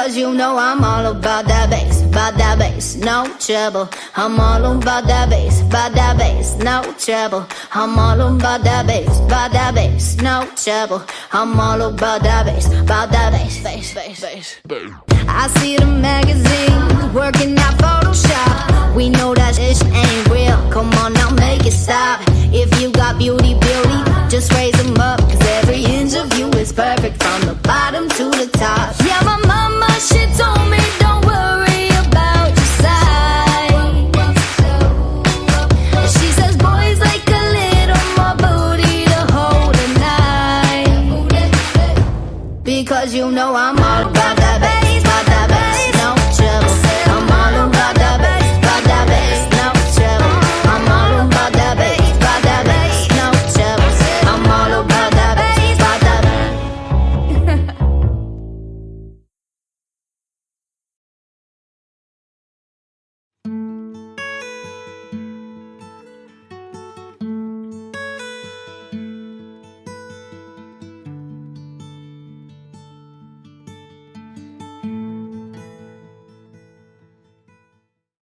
Because you know I'm all about that bass, no trouble. I'm all about that bass, no trouble. I'm all about that bass, no trouble. I'm all about that bass, bass. I see the magazine, working out Photoshop. We know that shit ain't real, come on now make it stop. If you got beauty, just raise them up. Cause every inch of you is perfect from the bottom to the top. Yeah, my mama, she told me don't worry about your size. She says boys like a little more booty to hold at night. Because you know I'm